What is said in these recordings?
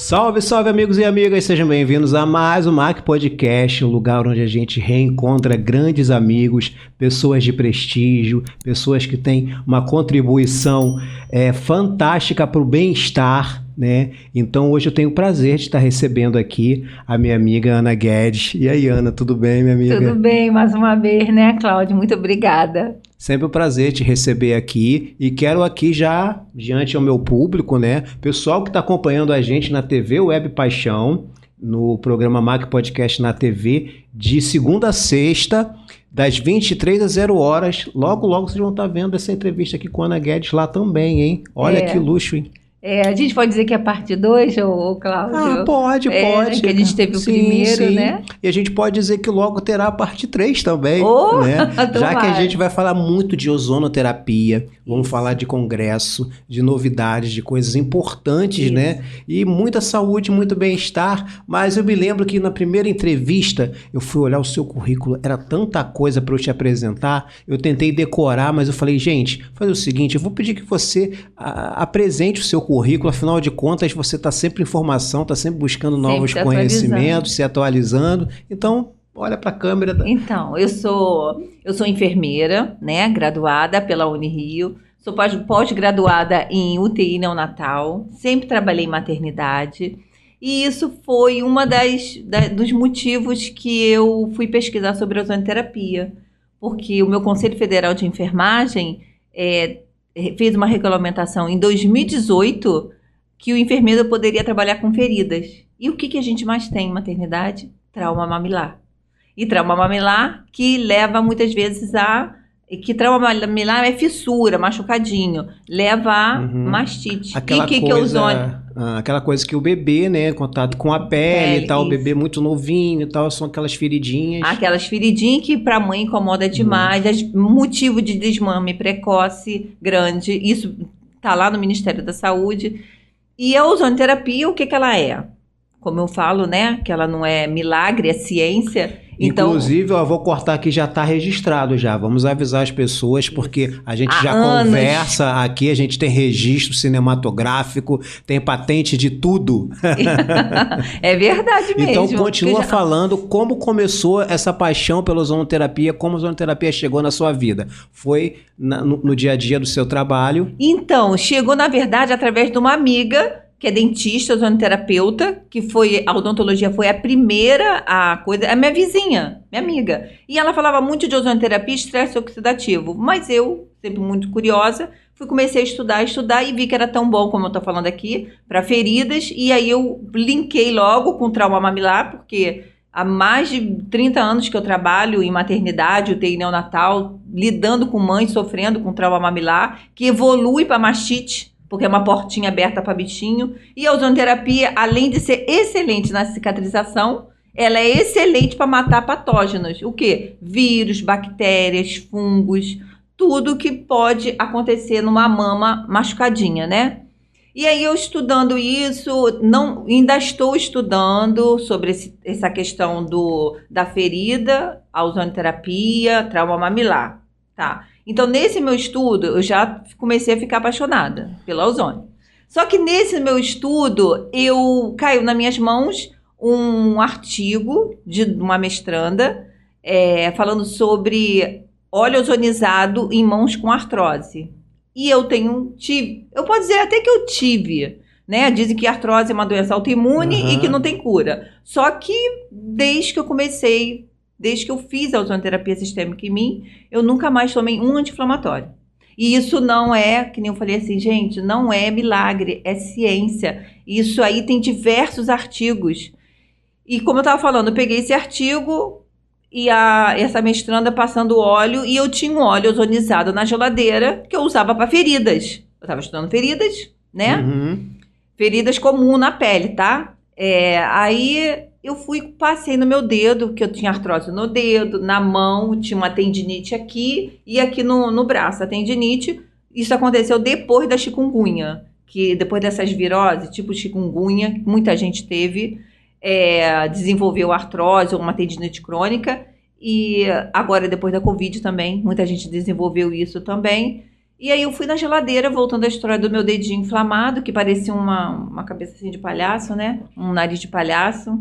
Salve, salve amigos e amigas, sejam bem-vindos a mais um MAC Podcast, um lugar onde a gente reencontra grandes amigos, pessoas de prestígio, pessoas que têm uma contribuição fantástica para o bem-estar, né? Então hoje eu tenho o prazer de estar recebendo aqui a minha amiga Ana Guedes. E aí, Ana, tudo bem, minha amiga? Tudo bem, mais uma vez, né, Cláudio? Muito obrigada. Sempre um prazer te receber aqui e quero aqui já, diante ao meu público, né, pessoal que está acompanhando a gente na TV Web Paixão, no programa MAC Podcast na TV, de segunda a sexta, das 23 às 0 horas. Logo, logo vocês vão estar vendo essa entrevista aqui com a Ana Guedes lá também, hein? Olha que luxo, hein? A gente pode dizer que é parte 2, ou Cláudio? Ah, pode. Que a gente teve o primeiro, né? E a gente pode dizer que logo terá a parte 3 também, né? Já que a gente vai falar muito de ozonoterapia, vamos falar de congresso, de novidades, de coisas importantes, né? E muita saúde, muito bem-estar. Mas eu me lembro que na primeira entrevista, eu fui olhar o seu currículo, era tanta coisa para eu te apresentar, eu tentei decorar, mas eu falei, gente, fazer o seguinte, eu vou pedir que você apresente o seu currículo, afinal de contas você está sempre em formação, está sempre buscando novos conhecimentos, se atualizando. Então, olha para a câmera. Então, eu sou enfermeira, né, graduada pela Unirio, sou pós-graduada em UTI neonatal, sempre trabalhei em maternidade, e isso foi uma dos motivos que eu fui pesquisar sobre a ozonoterapia, porque o meu Conselho Federal de Enfermagem fez uma regulamentação em 2018 que o enfermeiro poderia trabalhar com feridas. E o que a gente mais tem em maternidade? Trauma mamilar. E trauma mamilar que leva muitas vezes que trauma mamilar é fissura, machucadinho, leva a mastite. Que é ozônio? Aquela coisa que o bebê, né, contato com a pele e tal, o bebê muito novinho e tal, são aquelas feridinhas. Aquelas feridinhas que para a mãe incomoda demais, motivo de desmame precoce grande, isso tá lá no Ministério da Saúde. E a ozonoterapia, o que ela é? Como eu falo, né, que ela não é milagre, é ciência. Então, inclusive, eu vou cortar aqui, já está registrado já. Vamos avisar as pessoas, porque a gente já conversa aqui, a gente tem registro cinematográfico, tem patente de tudo. É verdade mesmo. Então, continua falando como começou essa paixão pela ozonoterapia, como a ozonoterapia chegou na sua vida. Foi no dia a dia do seu trabalho? Então, chegou, na verdade, através de uma amiga que é dentista, ozonoterapeuta, a odontologia foi a primeira a minha vizinha, minha amiga. E ela falava muito de ozonoterapia e estresse oxidativo, mas eu, sempre muito curiosa, comecei a estudar e vi que era tão bom, como eu estou falando aqui, para feridas, e aí eu linkei logo com trauma mamilar, porque há mais de 30 anos que eu trabalho em maternidade, UTI neonatal, lidando com mães sofrendo com trauma mamilar, que evolui para mastite, porque é uma portinha aberta para bichinho. E a ozonoterapia, além de ser excelente na cicatrização, ela é excelente para matar patógenos. O quê? Vírus, bactérias, fungos, tudo que pode acontecer numa mama machucadinha, né? E aí eu estudando isso, ainda estou estudando sobre essa questão da ferida, a ozonoterapia, trauma mamilar, tá? Então, nesse meu estudo, eu já comecei a ficar apaixonada pela ozônio. Só que nesse meu estudo, caiu nas minhas mãos um artigo de uma mestranda falando sobre óleo ozonizado em mãos com artrose. E eu posso dizer até que eu tive, né? Dizem que a artrose é uma doença autoimune e que não tem cura. Só que desde que eu fiz a ozonoterapia sistêmica em mim, eu nunca mais tomei um anti-inflamatório. E isso não é, que nem eu falei assim, gente, não é milagre, é ciência. Isso aí tem diversos artigos. E como eu estava falando, eu peguei esse artigo e essa mestranda passando óleo, e eu tinha um óleo ozonizado na geladeira que eu usava para feridas. Eu estava estudando feridas, né? Feridas comuns na pele, tá? Aí eu passei no meu dedo, que eu tinha artrose no dedo, na mão, tinha uma tendinite aqui e aqui no braço, a tendinite. Isso aconteceu depois da chikungunya, que depois dessas viroses, tipo chikungunya, muita gente teve, desenvolveu artrose ou uma tendinite crônica, e agora depois da Covid também, muita gente desenvolveu isso também. E aí eu fui na geladeira, voltando à história do meu dedinho inflamado, que parecia uma cabeça assim de palhaço, né? Um nariz de palhaço.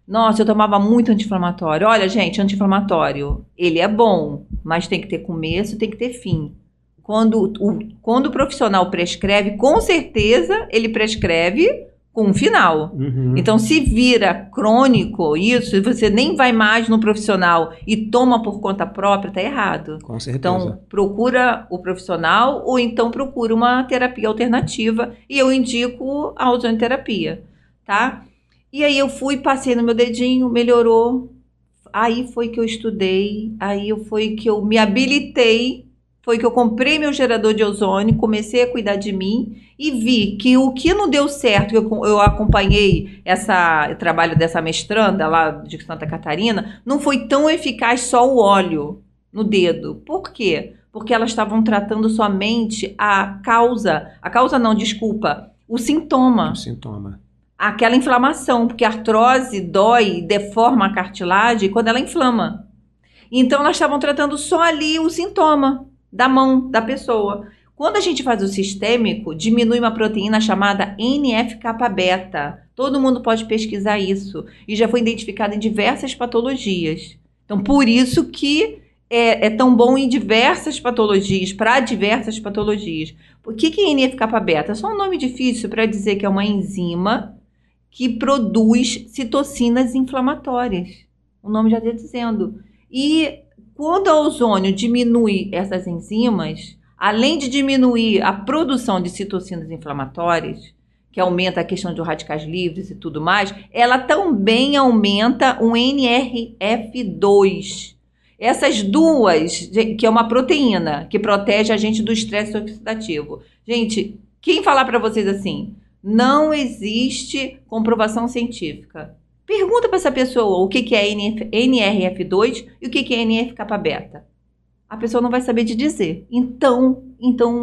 Nossa, eu tomava muito anti-inflamatório. Olha, gente, anti-inflamatório, ele é bom, mas tem que ter começo, tem que ter fim. Quando o profissional prescreve, com certeza ele prescreve com um final. Uhum. Então, se vira crônico isso, você nem vai mais no profissional e toma por conta própria, tá errado. Com certeza. Então, procura o profissional ou então procura uma terapia alternativa e eu indico a ozonoterapia, tá? E aí eu fui, passei no meu dedinho, melhorou. Aí foi que eu estudei, foi que eu me habilitei, foi que eu comprei meu gerador de ozônio, comecei a cuidar de mim e vi que o que não deu certo, eu acompanhei o trabalho dessa mestranda lá de Santa Catarina, não foi tão eficaz só o óleo no dedo. Por quê? Porque elas estavam tratando somente o sintoma. O sintoma. Aquela inflamação, porque a artrose dói, deforma a cartilagem quando ela inflama. Então, elas estavam tratando só ali o sintoma da mão da pessoa. Quando a gente faz o sistêmico, diminui uma proteína chamada NF-kappa-beta. Todo mundo pode pesquisar isso. E já foi identificado em diversas patologias. Então, por isso que é tão bom em diversas patologias, para diversas patologias. O que é NF-kappa-beta? É só um nome difícil para dizer que é uma enzima que produz citocinas inflamatórias. O nome já está dizendo. E quando a ozônio diminui essas enzimas, além de diminuir a produção de citocinas inflamatórias, que aumenta a questão de radicais livres e tudo mais, ela também aumenta o NRF2. Essas duas, que é uma proteína que protege a gente do estresse oxidativo. Gente, quem falar para vocês assim, não existe comprovação científica. Pergunta para essa pessoa o que é NRF2 e o que é NF-kappa-beta. A pessoa não vai saber te dizer. Então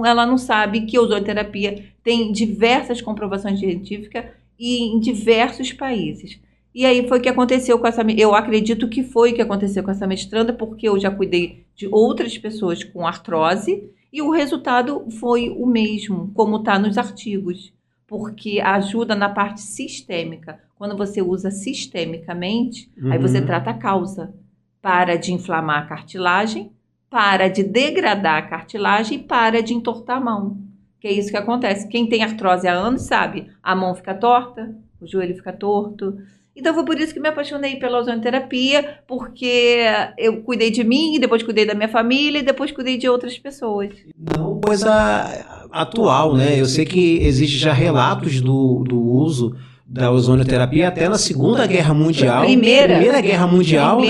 ela não sabe que a ozonoterapia tem diversas comprovações científicas e em diversos países. E aí foi o que aconteceu com essa... Eu acredito que foi o que aconteceu com essa mestranda, porque eu já cuidei de outras pessoas com artrose e o resultado foi o mesmo, como está nos artigos. Porque ajuda na parte sistêmica. Quando você usa sistemicamente, aí você trata a causa. Para de inflamar a cartilagem, para de degradar a cartilagem e para de entortar a mão. Que é isso que acontece. Quem tem artrose há anos sabe, a mão fica torta, o joelho fica torto. Então foi por isso que me apaixonei pela ozonoterapia, porque eu cuidei de mim, depois cuidei da minha família e depois cuidei de outras pessoas. Não coisa atual, né? Eu sei que existe já relatos do uso da ozonoterapia até na Segunda Guerra Mundial. Primeira Guerra Mundial,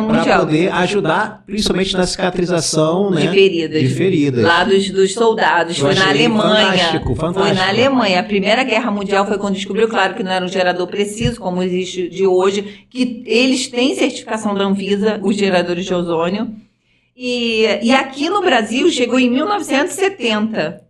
para poder ajudar, principalmente na cicatrização, né, de feridas. Lá dos soldados. Foi na Alemanha. Fantástico. Foi na Alemanha. A Primeira Guerra Mundial foi quando descobriu, claro que não era um gerador preciso, como existe de hoje, que eles têm certificação da Anvisa, os geradores de ozônio. E aqui no Brasil chegou em 1970.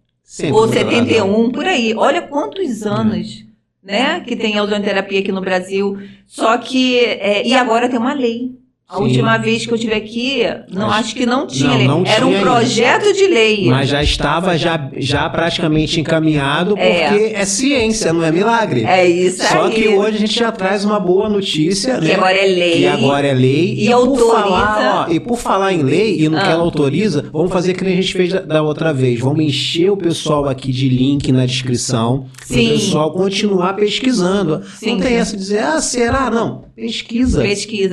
Ou 71, por aí. Olha quantos anos... né, que tem a ozonoterapia aqui no Brasil, só que, e agora tem uma lei. A última vez que eu estive aqui, acho que não tinha lei. Era um projeto de lei. Mas já estava já praticamente encaminhado, porque é ciência, não é milagre. É isso aí. Só que hoje a gente já traz uma boa notícia, que né? Agora é lei. Que agora é lei. E autoriza. E por falar em lei, e no que ela autoriza, vamos fazer que a gente fez da outra vez. Vamos encher o pessoal aqui de link na descrição. Para o pessoal continuar pesquisando. Não tem essa de dizer, será? Não. Pesquisa.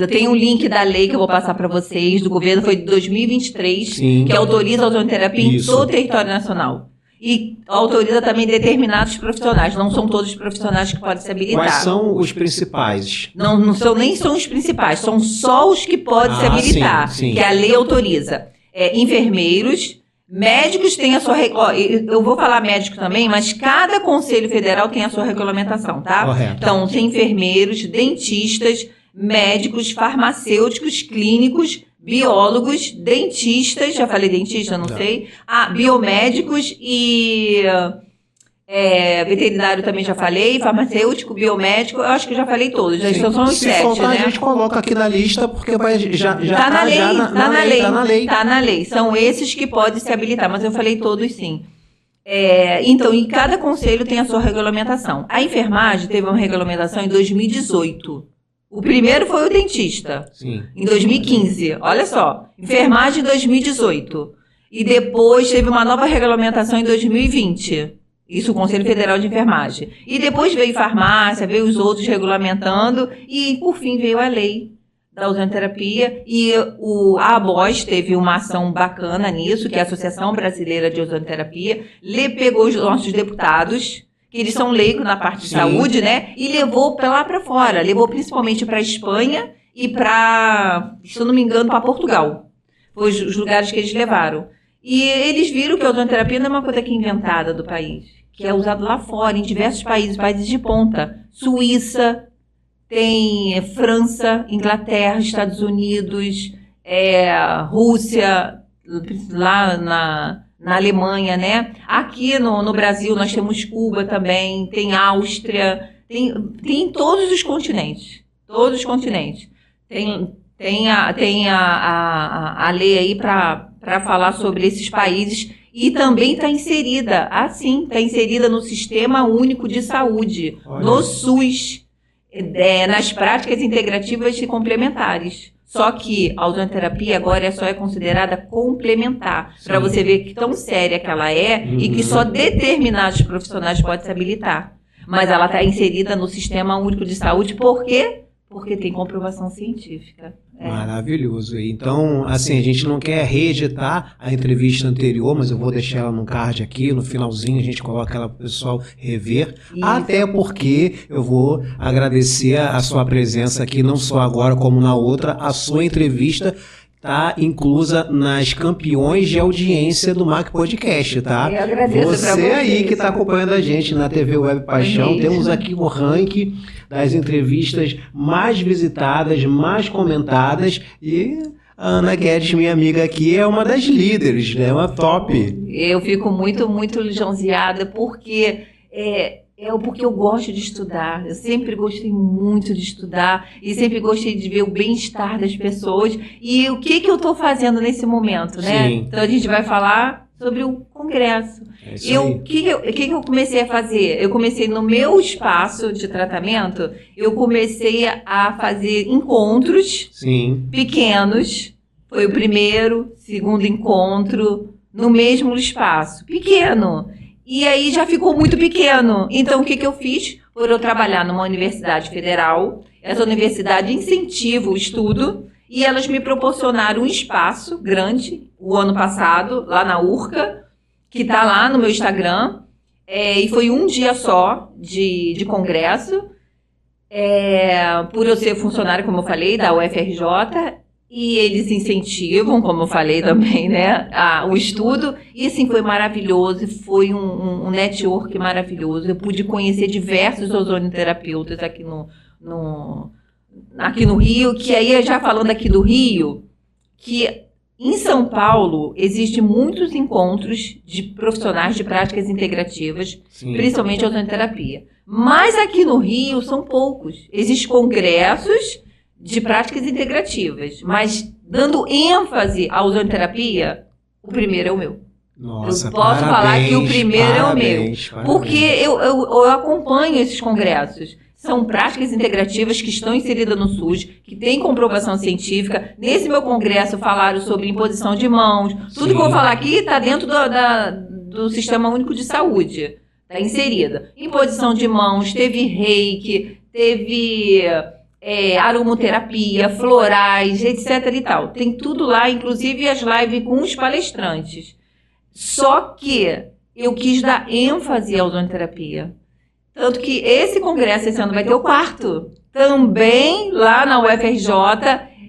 Tem um link da lei que eu vou passar para vocês, do governo, foi de 2023, que autoriza a ozonoterapia em todo o território nacional. E autoriza também determinados profissionais, não são todos os profissionais que podem se habilitar. Quais são os principais? Não nem são os principais, são só os que podem se habilitar, que a lei autoriza. Enfermeiros, médicos têm a sua... eu vou falar médico também, mas cada Conselho Federal tem a sua regulamentação, tá? Correto. Então, tem enfermeiros, dentistas, médicos, farmacêuticos, clínicos, biólogos, dentistas, já falei dentista, não sei, biomédicos e Veterinário também já falei, farmacêutico, biomédico, eu acho que eu já falei todos, já são os 7, faltar, né? A gente coloca aqui na lista, porque já tá na lei. São esses que podem se habilitar, mas eu falei todos sim. Então, e cada conselho tem a sua regulamentação. A enfermagem teve uma regulamentação em 2018. O primeiro foi o dentista, em 2015. Olha só, enfermagem em 2018. E depois teve uma nova regulamentação em 2020. Isso, o Conselho Federal de Enfermagem. E depois veio farmácia, veio os outros regulamentando e, por fim, veio a lei da ozonoterapia. E a ABOS teve uma ação bacana nisso, que é a Associação Brasileira de Ozonoterapia, pegou os nossos deputados, que eles são leigos na parte de saúde, né? E levou lá para fora. Levou principalmente para a Espanha e para, se eu não me engano, para Portugal. Foi os lugares que eles levaram. E eles viram que a ozonoterapia não é uma coisa aqui inventada do país, que é usado lá fora, em diversos países de ponta. Suíça, tem França, Inglaterra, Estados Unidos, Rússia, lá na Alemanha, né? Aqui no Brasil nós temos Cuba também, tem Áustria, tem em todos os continentes. Todos os continentes. Tem a lei aí para falar sobre esses países e também está inserida, está inserida no Sistema Único de Saúde, no SUS, nas práticas integrativas e complementares. Só que a ozonoterapia agora só é considerada complementar, para você ver que tão séria que ela é e que só determinados profissionais podem se habilitar. Mas ela está inserida no Sistema Único de Saúde, por quê? Porque tem comprovação científica. Maravilhoso. Então, assim, a gente não quer reeditar a entrevista anterior, mas eu vou deixar ela no card aqui, no finalzinho a gente coloca ela para o pessoal rever, até porque eu vou agradecer a sua presença aqui, não só agora como na outra, a sua entrevista está inclusa nas campeões de audiência do MAC Podcast, tá? Eu agradeço. Você aí que está acompanhando a gente na TV Web Paixão, temos aqui o ranking das entrevistas mais visitadas, mais comentadas, e a Ana Guedes, minha amiga aqui, é uma das líderes, né? Uma top. Eu fico muito, muito lisonjeada, porque porque eu gosto de estudar. Eu sempre gostei muito de estudar e sempre gostei de ver o bem-estar das pessoas e o que eu estou fazendo nesse momento, né? Sim. Então a gente vai falar sobre o congresso. O que eu comecei a fazer? Eu comecei no meu espaço de tratamento, eu comecei a fazer encontros pequenos. Foi o primeiro, segundo encontro, no mesmo espaço. Pequeno. E aí já ficou muito pequeno. Então, o que eu fiz? Por eu trabalhar numa universidade federal, essa universidade incentiva o estudo, e elas me proporcionaram um espaço grande, o ano passado, lá na URCA, que está lá no meu Instagram, e foi um dia só de congresso, por eu ser funcionária, como eu falei, da UFRJ, e eles incentivam, como eu falei também, né, o estudo. E assim, foi maravilhoso, foi um network maravilhoso. Eu pude conhecer diversos ozonoterapeutas aqui no Rio, que aí, já falando aqui do Rio, que em São Paulo existem muitos encontros de profissionais de práticas integrativas, principalmente ozonoterapia. Mas aqui no Rio são poucos. Existem congressos de práticas integrativas, mas dando ênfase à ozonoterapia, o primeiro é o meu. Nossa, eu posso falar que o primeiro é o meu, porque eu acompanho esses congressos. São práticas integrativas que estão inseridas no SUS, que têm comprovação científica. Nesse meu congresso falaram sobre imposição de mãos. Tudo que eu vou falar aqui está dentro do Sistema Único de Saúde. Está inserida. Imposição de mãos, teve reiki, teve aromoterapia, florais, etc. e tal. Tem tudo lá, inclusive as lives com os palestrantes. Só que eu quis dar ênfase à ozonoterapia. Tanto que esse congresso esse ano vai ter o 4º. Também lá na UFRJ,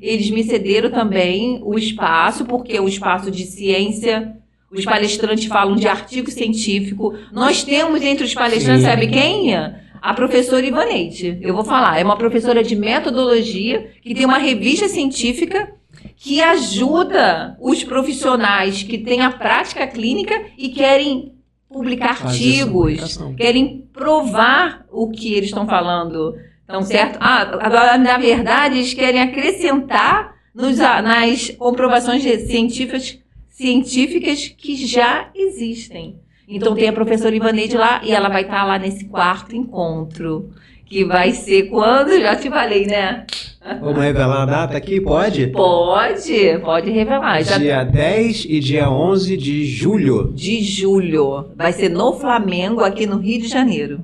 eles me cederam também o espaço, porque é um espaço de ciência. Os palestrantes falam de artigo científico. Nós temos entre os palestrantes, sabe quem? A professora Ivaneide, eu vou falar, é uma professora de metodologia que tem uma revista científica que ajuda os profissionais que têm a prática clínica e querem publicar artigos, querem provar o que eles estão falando. Então, certo? Agora, na verdade, eles querem acrescentar nas comprovações científicas que já existem. Então, tem a professora Ivaneide lá, e ela vai estar lá nesse 4º encontro, que vai ser quando? Já te falei, né? Vamos revelar a data aqui? Pode? Pode revelar. Dia 10 e dia 11 de julho. Vai ser no Flamengo, aqui no Rio de Janeiro.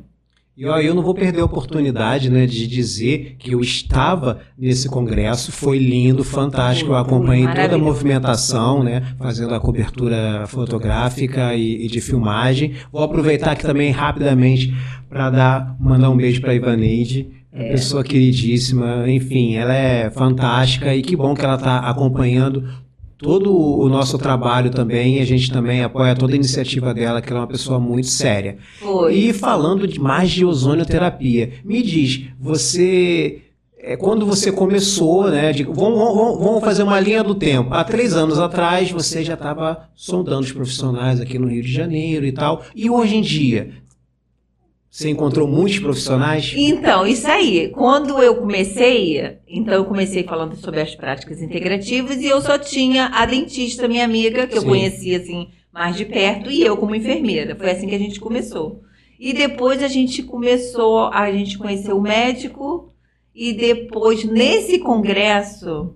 E ó, eu não vou perder a oportunidade, né, de dizer que eu estava nesse congresso, foi lindo, fantástico, eu acompanhei toda a movimentação, né, fazendo a cobertura fotográfica e de filmagem. Vou aproveitar aqui também rapidamente para mandar um beijo para a Ivaneide, uma pessoa queridíssima, enfim, ela é fantástica e que bom que ela está acompanhando todo o nosso trabalho também, a gente também apoia toda a iniciativa dela, que ela é uma pessoa muito séria. E falando mais de ozonioterapia, me diz, você, quando você começou, né, vamos fazer uma linha do tempo, há 3 anos atrás você já estava sondando os profissionais aqui no Rio de Janeiro e tal, e hoje em dia, você encontrou muitos profissionais? Então, isso aí. Quando eu comecei falando sobre as práticas integrativas e eu só tinha a dentista, minha amiga, que eu conhecia assim mais de perto, e eu como enfermeira. Foi assim que a gente começou. E depois a gente conheceu o médico, e depois, nesse congresso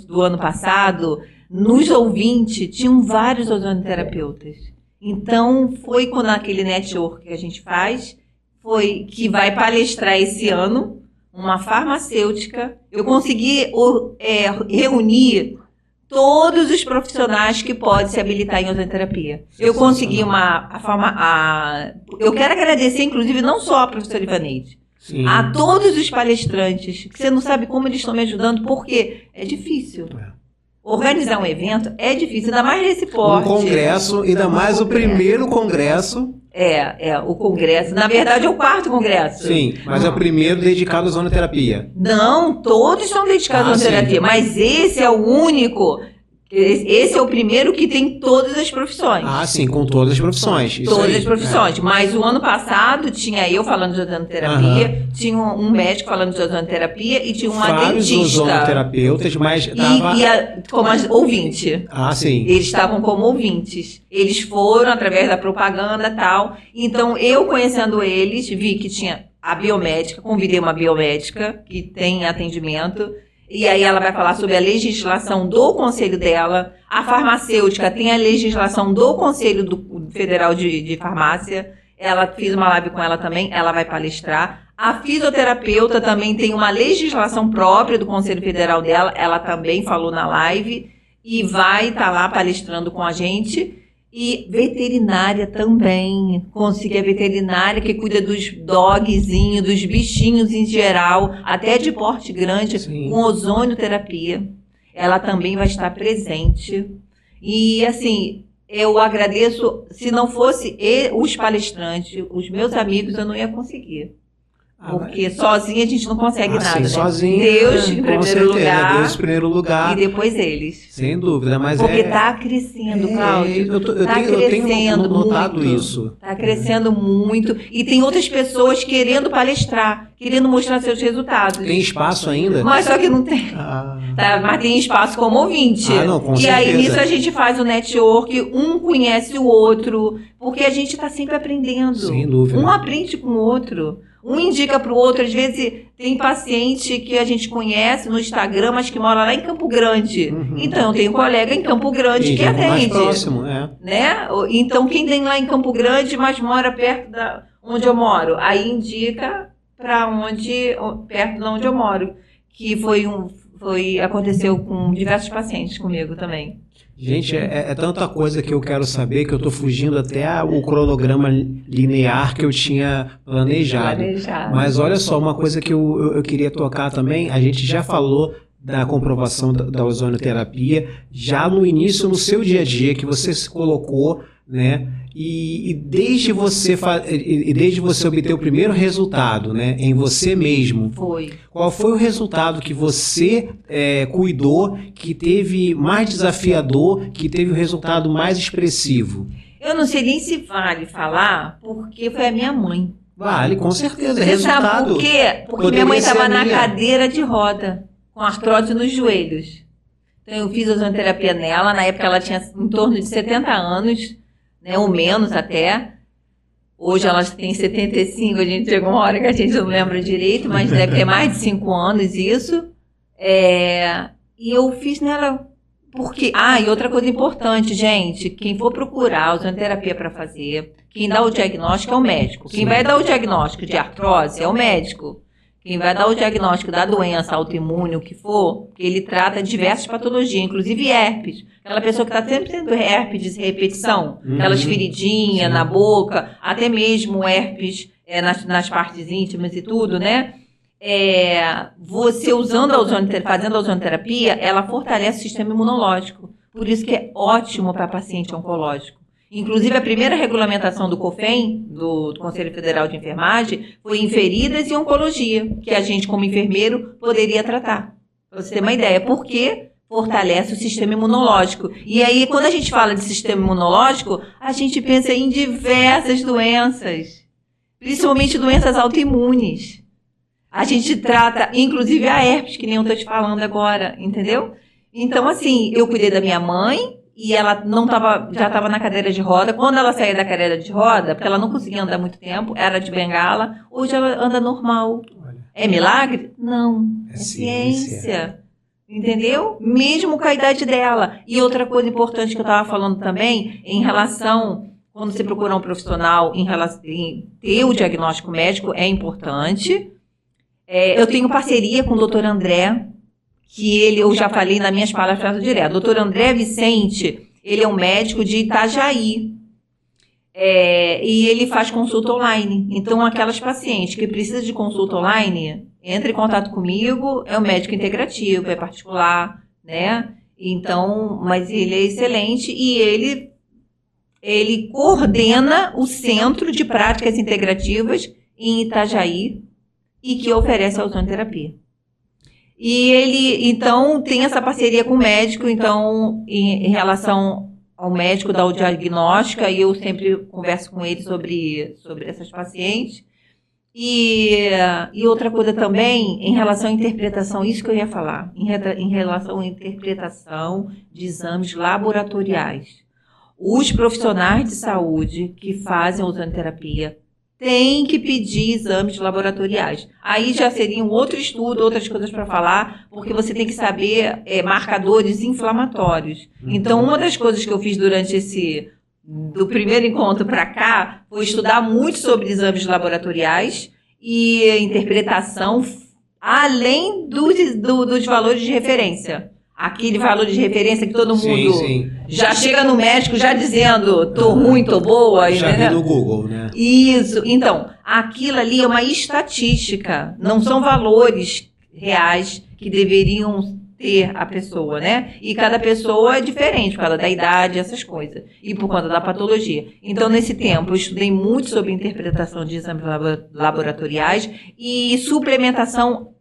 do ano passado, nos ouvintes, tinham vários ozonoterapeutas. Então, foi quando aquele network que a gente faz, foi que vai palestrar esse ano, uma farmacêutica. Eu consegui reunir todos os profissionais que podem se habilitar em ozonoterapia. Eu consegui eu quero agradecer, inclusive, não só a professora Ivaneide, a todos os palestrantes, que você não sabe como eles estão me ajudando, porque é difícil. Organizar um evento é difícil, ainda mais nesse porte. Um congresso, ainda mais o primeiro congresso. O congresso. Na verdade, é o 4º congresso. Sim, mas é o primeiro dedicado à ozonoterapia. Não, todos são dedicados à ozonoterapia, mas esse é o único. Esse é o primeiro que tem todas as profissões. Sim, com todas as profissões. Todas as profissões. Mas o ano passado tinha eu falando de ozonoterapia, tinha um médico falando de ozonoterapia e tinha uma dentista. Vários ozonoterapeutas, mas como ouvinte. Sim. Eles estavam como ouvintes. Eles foram através da propaganda e tal. Então, eu conhecendo eles, vi que tinha a biomédica, convidei uma biomédica que tem atendimento. E aí ela vai falar sobre a legislação do conselho dela. A farmacêutica tem a legislação do Conselho Federal de Farmácia. Ela fez uma live com ela também, ela vai palestrar. A fisioterapeuta também tem uma legislação própria do Conselho Federal dela. Ela também falou na live e vai estar lá palestrando com a gente. E veterinária também. Consegui a veterinária que cuida dos dogzinhos, dos bichinhos em geral, até de porte grande, com ozonioterapia. Ela também vai estar presente. E, assim, eu agradeço. Se não fosse os palestrantes, os meus amigos, eu não ia conseguir. Porque sozinha a gente não consegue nada, né? Sozinha, Deus em primeiro lugar. Deus em primeiro lugar. E depois eles. Sem dúvida, mas porque está crescendo, Cláudio. Eu tenho notado isso. Está crescendo muito. E tem outras pessoas querendo palestrar, querendo mostrar seus resultados. Tem espaço ainda? Mas só que não tem. Mas tem espaço como ouvinte. Não, com certeza. Aí nisso a gente faz o network, um conhece o outro, porque a gente está sempre aprendendo. Sem dúvida. Um aprende com o outro. Um indica para o outro. Às vezes tem paciente que a gente conhece no Instagram, mas que mora lá em Campo Grande. Então eu tenho um colega em Campo Grande que atende. Mais próximo, né? Então quem tem lá em Campo Grande, mas mora perto da onde eu moro, aí indica para perto de onde eu moro, que aconteceu com diversos pacientes comigo também. Gente, é tanta coisa que eu quero saber que eu estou fugindo até o cronograma linear que eu tinha planejado. Mas olha só, uma coisa que eu queria tocar também, a gente já falou da comprovação da ozonoterapia, já no início, no seu dia a dia, que você se colocou, né? E desde você obter o primeiro resultado, né, em você mesmo, qual foi o resultado que você cuidou, que teve mais desafiador, que teve o resultado mais expressivo? Eu não sei nem se vale falar, porque foi a minha mãe. Vale, com certeza. Você Resultado. sabe por quê? Porque minha mãe estava na cadeira de roda, com artrose nos joelhos. Então eu fiz ozonoterapia nela, na época ela tinha em torno de 70 anos, né, ou menos até. Hoje ela tem 75, a gente chegou uma hora que a gente não lembra direito, mas deve ter mais de 5 anos isso. E eu fiz nela porque... e outra coisa importante, gente, quem for procurar ozonoterapia para fazer, quem dá o diagnóstico é o médico. Quem vai dar o diagnóstico de artrose é o médico. Quem vai dar o diagnóstico da doença autoimune, o que for, porque ele trata diversas patologias, inclusive herpes. Aquela pessoa que está sempre tendo herpes de repetição, aquelas feridinhas na boca, até mesmo herpes nas partes íntimas e tudo, né? Você fazendo a ozonoterapia, ela fortalece o sistema imunológico. Por isso que é ótimo para paciente oncológico. Inclusive, a primeira regulamentação do COFEN, do Conselho Federal de Enfermagem, foi em feridas e oncologia, que a gente, como enfermeiro, poderia tratar. Para você ter uma ideia, porque fortalece o sistema imunológico. E aí, quando a gente fala de sistema imunológico, a gente pensa em diversas doenças, principalmente doenças autoimunes. A gente trata, inclusive, a herpes, que nem eu estou te falando agora, entendeu? Então, assim, eu cuidei da minha mãe, e ela já estava na cadeira de roda. Quando ela saía da cadeira de roda, porque ela não conseguia andar muito tempo, era de bengala, hoje ela anda normal. Olha. É milagre? Não. É ciência. Entendeu? Mesmo com a idade dela. E outra coisa importante que eu estava falando também, em relação, quando você procura um profissional, em ter o diagnóstico médico, é importante. Eu tenho parceria com o Dr. André, que eu já falei nas minhas palestras direto. O Dr. André Vicente, ele é um médico de Itajaí. E ele faz consulta online. Então, aquelas pacientes que precisam de consulta online, entre em contato comigo, é um médico integrativo, é particular, né? Então, mas ele é excelente e ele coordena o Centro de Práticas Integrativas em Itajaí e que oferece a ozonoterapia. E ele, então, tem essa parceria com o médico, então, em relação ao médico dar o diagnóstico, aí eu sempre converso com ele sobre essas pacientes. E outra coisa também, em relação à interpretação, isso que eu ia falar, em relação à interpretação de exames laboratoriais. Os profissionais de saúde que fazem ozonoterapia tem que pedir exames laboratoriais. Aí já seria um outro estudo, outras coisas para falar, porque você tem que saber marcadores inflamatórios. Então, uma das coisas que eu fiz durante do primeiro encontro para cá, foi estudar muito sobre exames laboratoriais e interpretação, além dos valores de referência. Aquele valor de referência que todo mundo já chega no médico já dizendo tô ruim, tô boa. Já vi no Google, né? Isso. Então, aquilo ali é uma estatística, não são valores reais que deveriam ter a pessoa, né? E cada pessoa é diferente por causa da idade, essas coisas, e por conta da patologia. Então, nesse tempo, eu estudei muito sobre interpretação de exames laboratoriais e suplementação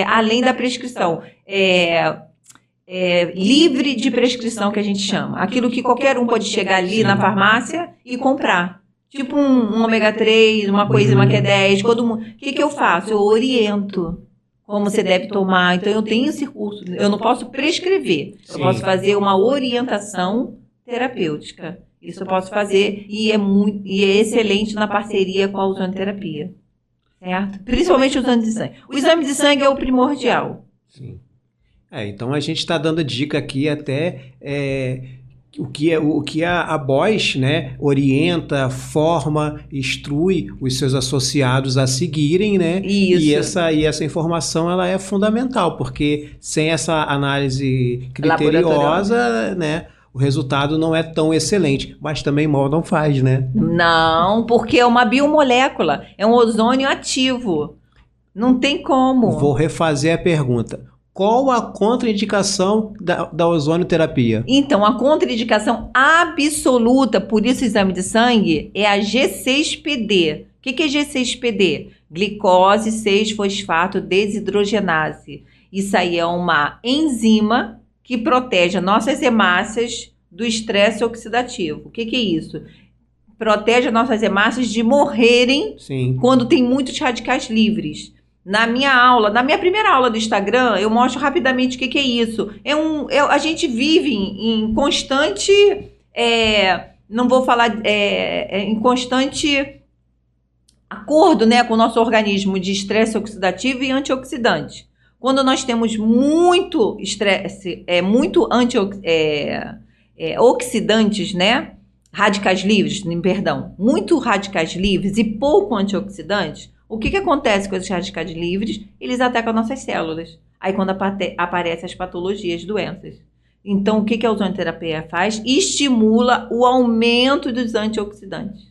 além da prescrição. Livre de prescrição, que a gente chama. Aquilo que qualquer um pode chegar ali na farmácia e comprar. Tipo um ômega 3, uma coisa, uma Q10, todo mundo. O que eu faço? Eu oriento como você deve tomar. Então, eu tenho esse curso. Eu não posso prescrever. Eu posso fazer uma orientação terapêutica. Isso eu posso fazer e é excelente na parceria com a ozonoterapia. Certo? Principalmente o exame de sangue. O exame de sangue é o primordial. Sim. Então a gente está dando dica aqui até o que a BOS, né, orienta, forma, instrui os seus associados a seguirem, né? Isso. E essa informação ela é fundamental, porque sem essa análise criteriosa, né, o resultado não é tão excelente, mas também mal não faz, né? Não, porque é uma biomolécula, é um ozônio ativo, não tem como. Vou refazer a pergunta. Qual a contraindicação da ozonoterapia? Então, a contraindicação absoluta, por isso o exame de sangue, é a G6PD. O que é G6PD? Glicose 6-fosfato desidrogenase. Isso aí é uma enzima que protege nossas hemácias do estresse oxidativo. O que é isso? Protege as nossas hemácias de morrerem quando tem muitos radicais livres. Na minha primeira aula do Instagram, eu mostro rapidamente o que é isso. A gente vive em constante... não vou falar... em constante acordo, né, com o nosso organismo de estresse oxidativo e antioxidante. Quando nós temos muito estresse, muito oxidantes, né? Radicais livres, perdão, muito radicais livres e pouco antioxidantes, o que acontece com esses radicais livres? Eles atacam nossas células. Aí quando aparecem as patologias, doenças. Então, o que a ozonoterapia faz? Estimula o aumento dos antioxidantes.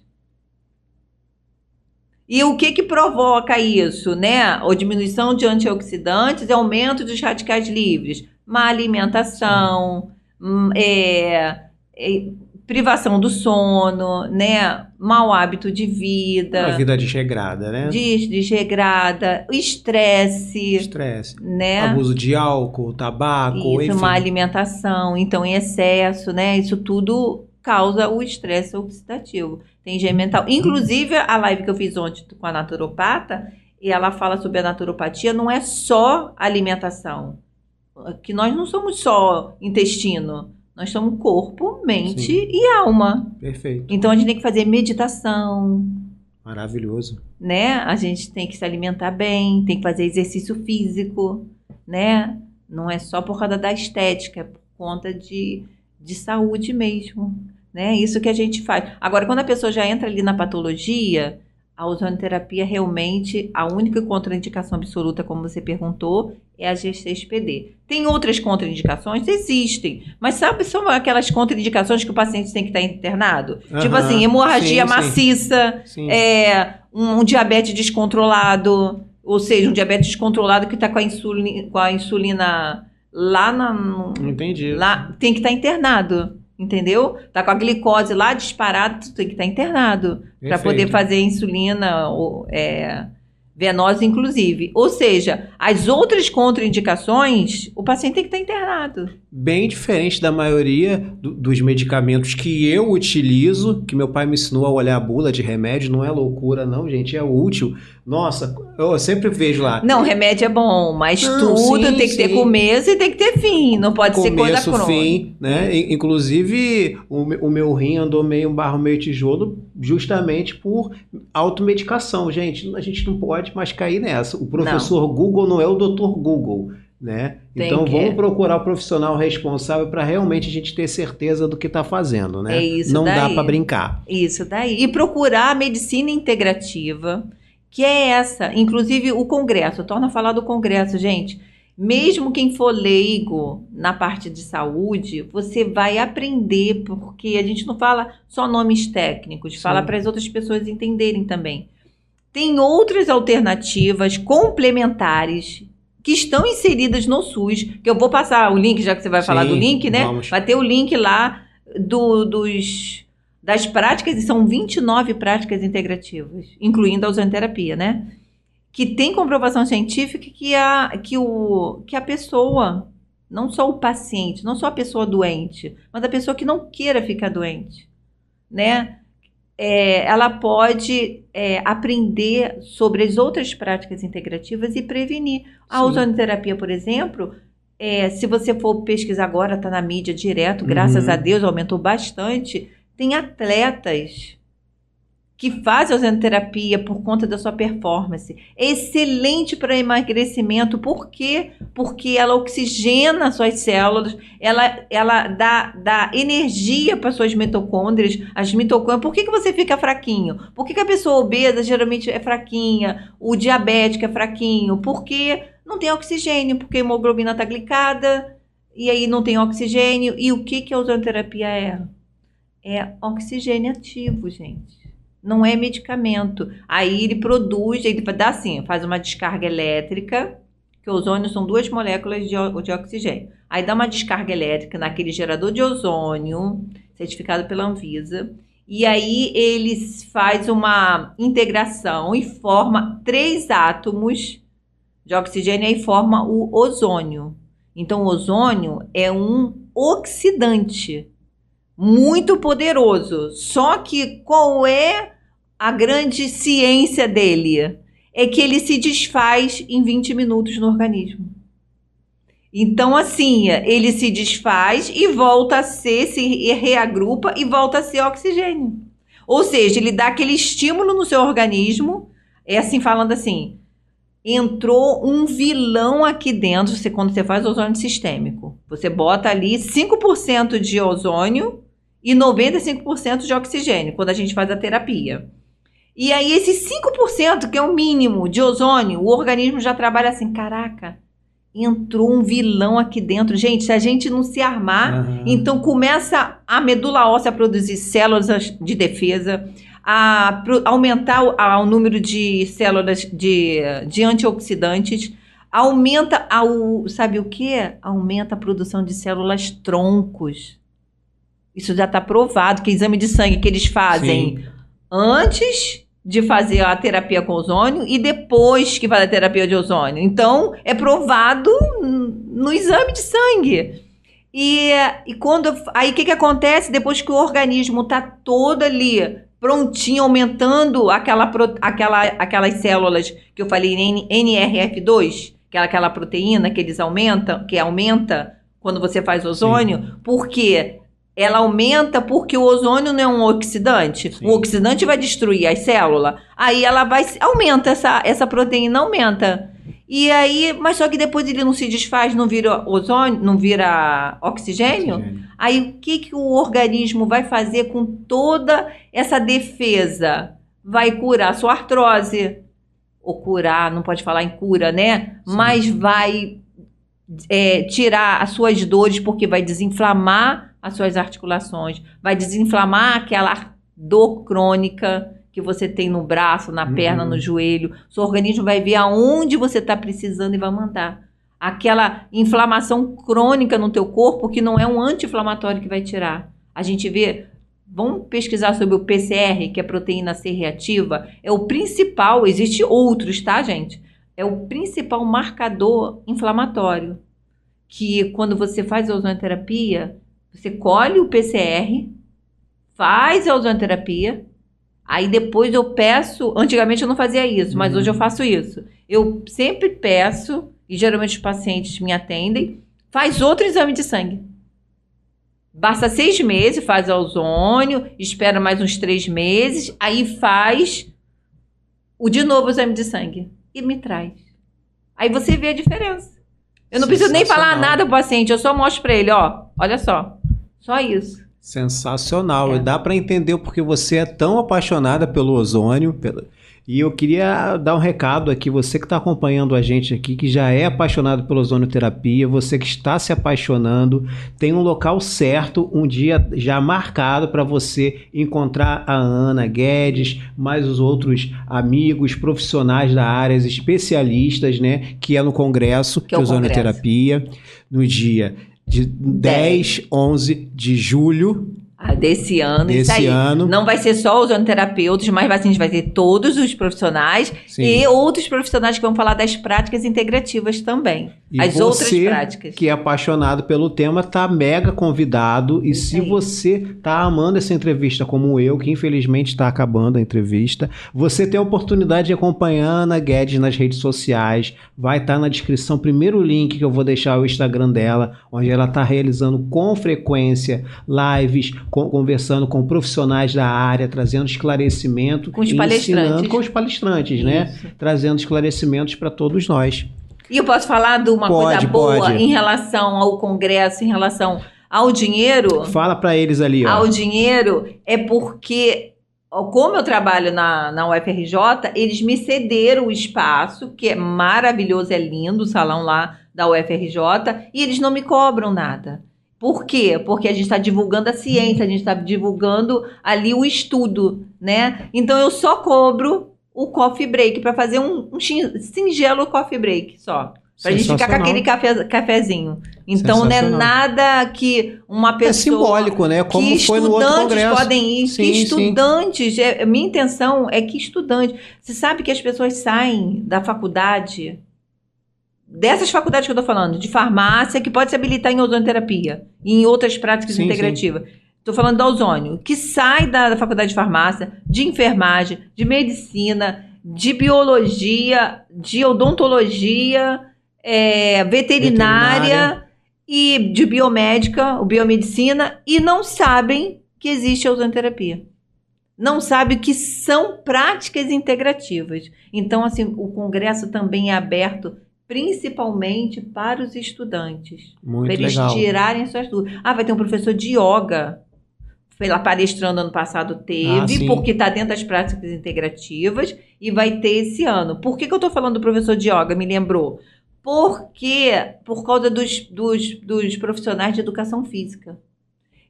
E o que provoca isso, né? A diminuição de antioxidantes e aumento dos radicais livres. Má alimentação, privação do sono, né? Mau hábito de vida. Uma vida desregrada, né? Desregrada, estresse, né? Abuso de álcool, tabaco, isso, enfim. Má alimentação, então em excesso, né? Isso tudo causa o estresse oxidativo. Tem higiene mental. Inclusive, a live que eu fiz ontem com a naturopata, e ela fala sobre a naturopatia, não é só alimentação. Que nós não somos só intestino. Nós somos corpo, mente e alma. Perfeito. Então, a gente tem que fazer meditação. Maravilhoso. Né? A gente tem que se alimentar bem, tem que fazer exercício físico, né? Não é só por causa da estética, é por conta de saúde mesmo, né? Isso que a gente faz. Agora, quando a pessoa já entra ali na patologia, a ozonoterapia realmente, a única contraindicação absoluta, como você perguntou, é a G6PD. Tem outras contraindicações? Existem. Mas sabe, são aquelas contraindicações que o paciente tem que estar internado? Tipo assim, hemorragia maciça, um diabetes descontrolado, ou seja, um diabetes descontrolado que está com a insulina lá na... Entendi. Lá, tem que estar internado. Entendeu? Tá com a glicose lá disparada, tu tem que estar internado para poder fazer insulina venosa, inclusive. Ou seja, as outras contraindicações, o paciente tem que estar internado. Bem diferente da maioria dos medicamentos que eu utilizo, que meu pai me ensinou a olhar a bula de remédio. Não é loucura, não, gente, é útil. Nossa, eu sempre vejo lá. Não, remédio é bom, mas tudo tem que ter começo e tem que ter fim. Não pode ser coisa crônica. Fim, né? Inclusive, o meu rim andou meio barro, meio tijolo, justamente por automedicação. Gente, a gente não pode mais cair nessa. O professor Google não é o doutor Google, né? Então, vamos procurar o profissional responsável para realmente a gente ter certeza do que está fazendo, né? É isso não daí. Dá para brincar. Isso daí. E procurar a medicina integrativa, que é essa, inclusive o congresso, torna a falar do congresso, gente, mesmo quem for leigo na parte de saúde, você vai aprender, porque a gente não fala só nomes técnicos, fala para as outras pessoas entenderem também. Tem outras alternativas complementares que estão inseridas no SUS, que eu vou passar o link, já que você vai falar do link, né? Vamos. Vai ter o link lá das práticas, e são 29 práticas integrativas, incluindo a ozonoterapia, né? Que tem comprovação científica que a pessoa, não só o paciente, não só a pessoa doente, mas a pessoa que não queira ficar doente, né? Ela pode aprender sobre as outras práticas integrativas e prevenir. A ozonoterapia, por exemplo, se você for pesquisar agora, está na mídia direto, graças a Deus, aumentou bastante. Tem atletas que fazem ozonoterapia por conta da sua performance. É excelente para emagrecimento. Por quê? Porque ela oxigena suas células, ela dá energia para suas mitocôndrias. As mitocôndrias. Por que você fica fraquinho? Por que a pessoa obesa geralmente é fraquinha? O diabético é fraquinho? Porque não tem oxigênio, porque a hemoglobina está glicada, e aí não tem oxigênio. E o que a ozonoterapia é? É oxigênio ativo, gente. Não é medicamento. Aí ele produz, ele dá assim, faz uma descarga elétrica, que o ozônio são 2 moléculas de oxigênio. Aí dá uma descarga elétrica naquele gerador de ozônio, certificado pela Anvisa, e aí ele faz uma integração e forma 3 átomos de oxigênio e forma o ozônio. Então, o ozônio é um oxidante. muito poderoso. Só que qual é a grande ciência dele? É que ele se desfaz em 20 minutos no organismo. Então, assim, ele se desfaz e volta a ser, se reagrupa e volta a ser oxigênio. Ou seja, ele dá aquele estímulo no seu organismo, assim, falando assim, entrou um vilão aqui dentro, quando você faz ozônio sistêmico. Você bota ali 5% de ozônio e 95% de oxigênio, quando a gente faz a terapia. E aí, esse 5%, que é o mínimo de ozônio, o organismo já trabalha assim, caraca, entrou um vilão aqui dentro. Gente, se a gente não se armar, então começa a medula óssea a produzir células de defesa, a aumentar o número de células de antioxidantes, aumenta, sabe o quê? Aumenta a produção de células troncos. Isso já está provado, que exame de sangue que eles fazem antes de fazer a terapia com ozônio e depois que faz a terapia de ozônio. Então, é provado no exame de sangue. E aí, o que acontece? Depois que o organismo está todo ali, prontinho, aumentando aquelas células que eu falei, NRF2, que é aquela proteína que eles aumentam, que aumenta quando você faz ozônio, porque ela aumenta porque o ozônio não é um oxidante. Sim. O oxidante vai destruir as células. Aí ela aumenta, essa proteína aumenta. E aí, mas só que depois ele não se desfaz, não vira ozônio, não vira oxigênio. Aí o que o organismo vai fazer com toda essa defesa? Vai curar a sua artrose. Ou curar, não pode falar em cura, né? Sim. Mas vai tirar as suas dores, porque vai desinflamar as suas articulações, vai desinflamar aquela dor crônica que você tem no braço, na perna, no joelho. Seu organismo vai ver aonde você está precisando e vai mandar. Aquela inflamação crônica no teu corpo, que não é um anti-inflamatório que vai tirar. A gente vê, vamos pesquisar sobre o PCR, que é a proteína C reativa, é o principal, existe outros, tá, gente? É o principal marcador inflamatório, que quando você faz a ozonoterapia, você colhe o PCR, faz a ozonoterapia, aí depois eu peço, antigamente eu não fazia isso, mas hoje eu faço isso. Eu sempre peço, e geralmente os pacientes me atendem, faz outro exame de sangue. Basta 6 meses, faz a ozônio, espera mais uns 3 meses, aí faz de novo o exame de sangue e me traz. Aí você vê a diferença. Eu não preciso nem falar nada pro paciente, eu só mostro para ele, ó, olha só. Só isso. Sensacional. Dá para entender porque você é tão apaixonada pelo ozônio. E eu queria dar um recado aqui, você que está acompanhando a gente aqui, que já é apaixonado pela ozonioterapia, você que está se apaixonando, tem um local certo, um dia já marcado para você encontrar a Ana Guedes, mais os outros amigos, profissionais da área, especialistas, né, que é no Congresso de Ozonioterapia, no dia de 10, 11 de julho desse ano. Desse ano. Não vai ser só os ozonoterapeutas, mas a gente vai ter todos os profissionais. Sim. E outros profissionais que vão falar das práticas integrativas também. E as outras práticas. Que é apaixonado pelo tema, tá mega convidado. E se você tá amando essa entrevista como eu, que infelizmente está acabando a entrevista, você tem a oportunidade de acompanhar a Ana Guedes nas redes sociais. Vai estar na descrição, primeiro link que eu vou deixar, o Instagram dela, onde ela está realizando com frequência lives, conversando com profissionais da área, trazendo esclarecimento. Com os palestrantes. Com os palestrantes, né? Trazendo esclarecimentos para todos nós. E eu posso falar de uma coisa boa em relação ao Congresso, em relação ao dinheiro? Fala para eles ali, ó. Ao dinheiro é porque, como eu trabalho na UFRJ, eles me cederam o espaço, que é maravilhoso, é lindo o salão lá da UFRJ, e eles não me cobram nada. Por quê? Porque a gente está divulgando a ciência, a gente está divulgando ali o estudo, né? Então eu só cobro o coffee break, para fazer um singelo coffee break só. Pra gente ficar com aquele cafezinho. Então não é nada que uma pessoa... É simbólico, né? Como foi no outro congresso. Estudantes podem ir, que estudantes... minha intenção é que estudantes... Você sabe que as pessoas saem da faculdade... Dessas faculdades que eu tô falando, de farmácia, que pode se habilitar em ozonoterapia e em outras práticas integrativas. estou falando da Ozônio, que sai da faculdade de farmácia, de enfermagem, de medicina, de biologia, de odontologia, veterinária e de biomédica, biomedicina, e não sabem que existe a ozonoterapia. Não sabem que são práticas integrativas. Então, assim, o congresso também é aberto principalmente para os estudantes. Muito para eles legal. Tirarem suas dúvidas. Vai ter um professor de yoga. Foi lá palestrando ano passado, teve, porque está dentro das práticas integrativas, e vai ter esse ano. Por que eu estou falando do professor de yoga? Me lembrou. Porque, por causa dos profissionais de educação física.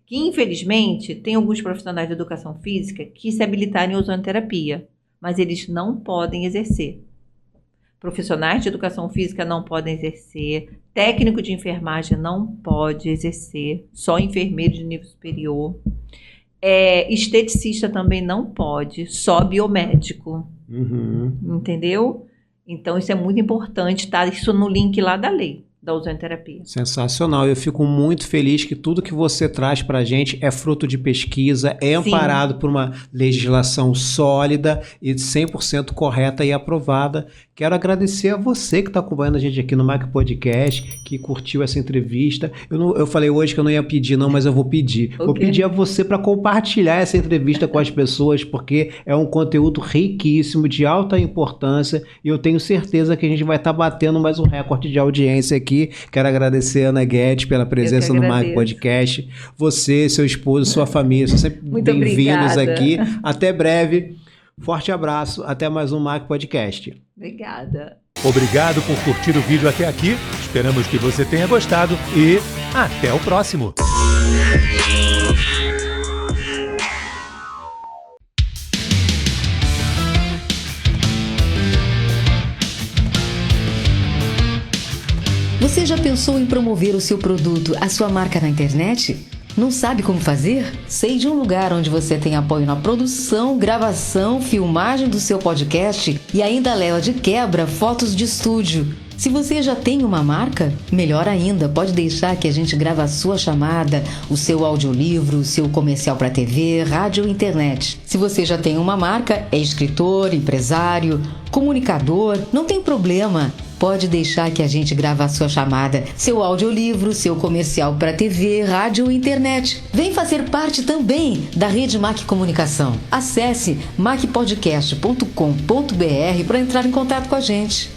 Que, infelizmente, tem alguns profissionais de educação física que se habilitaram em ozonoterapia, mas eles não podem exercer. Profissionais de educação física não podem exercer, técnico de enfermagem não pode exercer, só enfermeiro de nível superior. Esteticista também não pode, só biomédico. Entendeu? Então, isso é muito importante, tá? Isso no link lá da lei da ozonoterapia. Sensacional. Eu fico muito feliz que tudo que você traz para a gente é fruto de pesquisa, é amparado por uma legislação sólida e 100% correta e aprovada. Quero agradecer a você que está acompanhando a gente aqui no Mac Podcast, que curtiu essa entrevista. Eu falei hoje que eu não ia pedir não, mas eu vou pedir. Okay. Vou pedir a você para compartilhar essa entrevista com as pessoas, porque é um conteúdo riquíssimo, de alta importância, e eu tenho certeza que a gente vai estar batendo mais um recorde de audiência aqui. Quero agradecer a Ana Guedes pela presença no Mac Podcast. Você, seu esposo, sua família, são sempre bem-vindos aqui. Até breve. Forte abraço. Até mais um Mac Podcast. Obrigada. Obrigado por curtir o vídeo até aqui. Esperamos que você tenha gostado e até o próximo. Você já pensou em promover o seu produto, a sua marca na internet? Não sabe como fazer? Sei de um lugar onde você tem apoio na produção, gravação, filmagem do seu podcast e ainda leva de quebra fotos de estúdio. Se você já tem uma marca, melhor ainda, pode deixar que a gente grava a sua chamada, o seu audiolivro, o seu comercial para TV, rádio ou internet. Se você já tem uma marca, é escritor, empresário, comunicador, não tem problema. Pode deixar que a gente grava a sua chamada, seu audiolivro, seu comercial para TV, rádio ou internet. Vem fazer parte também da Rede Mac Comunicação. Acesse macpodcast.com.br para entrar em contato com a gente.